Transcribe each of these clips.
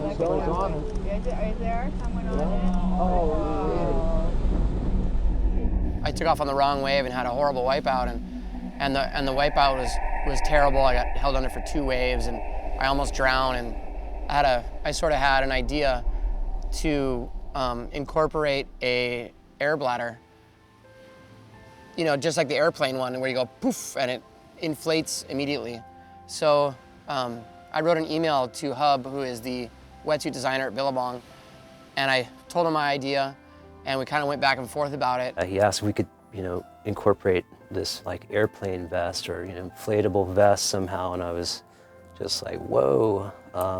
on there. Somebody's on it. Is there someone on it? Oh, I took off on the wrong wave and had a horrible wipeout, and the wipeout was terrible. I got held under for 2 waves, and I almost drowned. And I sort of had an idea to incorporate a air bladder. You know, just like the airplane one, where you go poof and it inflates immediately. So I wrote an email to Hub, who is the wetsuit designer at Billabong, and I told him my idea, and we kind of went back and forth about it. He asked if we could, incorporate this like airplane vest or inflatable vest somehow, and I was just like, whoa. I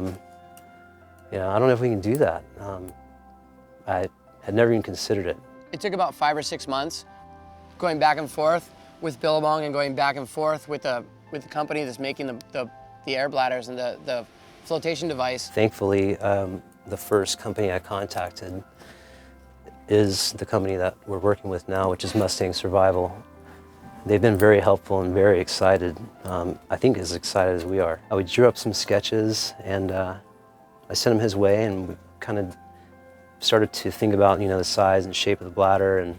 don't know if we can do that. I had never even considered it. It took about 5 or 6 months, going back and forth with Billabong and going back and forth with the company that's making the air bladders and the flotation device. Thankfully, the first company I contacted is the company that we're working with now, which is Mustang Survival. They've been very helpful and very excited. I think as excited as we are. We drew up some sketches and I sent him his way, and we kind of started to think about the size and shape of the bladder, and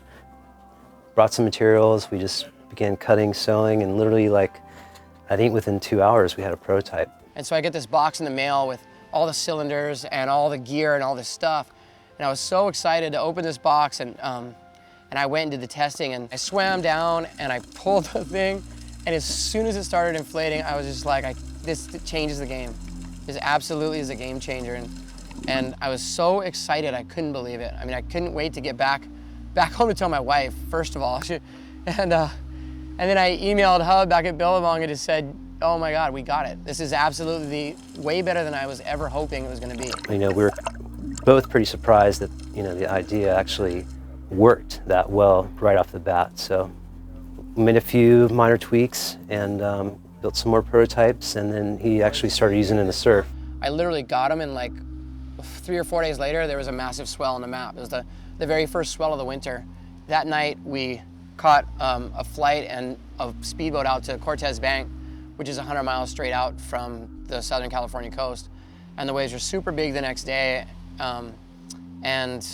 brought some materials. We just began cutting, sewing, and literally I think within 2 hours we had a prototype. And so I get this box in the mail with all the cylinders and all the gear and all this stuff. And I was so excited to open this box, and I went and did the testing, and I swam down and I pulled the thing, and as soon as it started inflating, I was just like, this changes the game. This absolutely is a game changer. And I was so excited, I couldn't believe it. I mean, I couldn't wait to get back home to tell my wife, first of all. And then I emailed Hub back at Billabong and just said, oh my God, we got it. This is absolutely way better than I was ever hoping it was gonna be. We were both pretty surprised that the idea actually worked that well right off the bat. So we made a few minor tweaks and built some more prototypes, and then he actually started using it in the surf. I literally got him, and like 3 or 4 days later, there was a massive swell on the map. It was the very first swell of the winter. That night, we caught a flight and a speedboat out to Cortez Bank, which is 100 miles straight out from the Southern California coast. And the waves were super big the next day. And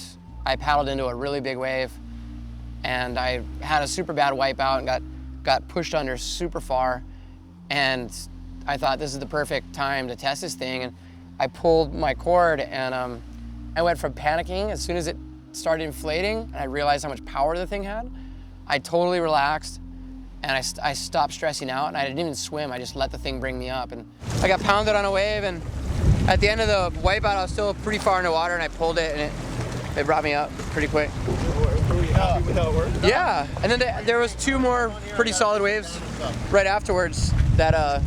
I paddled into a really big wave, and I had a super bad wipeout and got pushed under super far. And I thought this is the perfect time to test this thing. And I pulled my cord, and I went from panicking as soon as it started inflating, and I realized how much power the thing had. I totally relaxed, and I stopped stressing out, and I didn't even swim. I just let the thing bring me up. And I got pounded on a wave, and at the end of the wipeout, I was still pretty far in the water, and I pulled it, and it brought me up pretty quick. Were you happy with how it worked? Yeah, and then there was 2 more pretty solid waves right afterwards that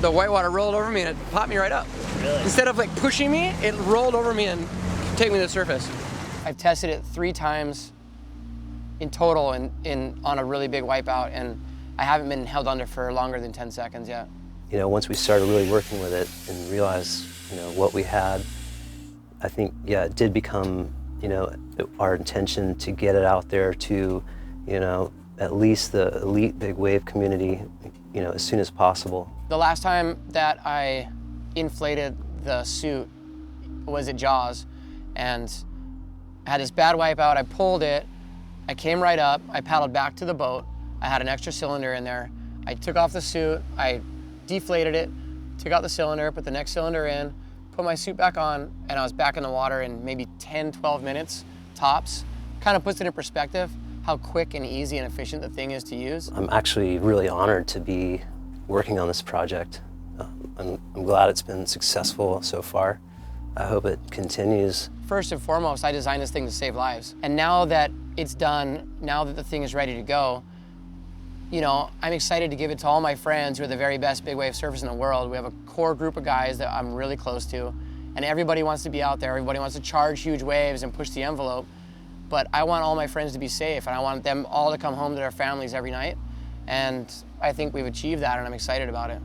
the whitewater rolled over me and it popped me right up. Really? Instead of pushing me, it rolled over me and took me to the surface. I've tested it 3 times in total on a really big wipeout, and I haven't been held under for longer than 10 seconds yet. Once we started really working with it and realized, what we had, I think, it did become, our intention to get it out there to, at least the elite big wave community, as soon as possible. The last time that I inflated the suit was at Jaws, and I had this bad wipeout. I pulled it, I came right up, I paddled back to the boat. I had an extra cylinder in there. I took off the suit, I deflated it, took out the cylinder, put the next cylinder in, put my suit back on, and I was back in the water in maybe 10, 12 minutes tops. Kind of puts it in perspective how quick and easy and efficient the thing is to use. I'm actually really honored to be working on this project. I'm glad it's been successful so far. I hope it continues. First and foremost, I designed this thing to save lives. And now that it's done, now that the thing is ready to go, I'm excited to give it to all my friends who are the very best big wave surfers in the world. We have a core group of guys that I'm really close to, and everybody wants to be out there. Everybody wants to charge huge waves and push the envelope. But I want all my friends to be safe, and I want them all to come home to their families every night. And I think we've achieved that, and I'm excited about it.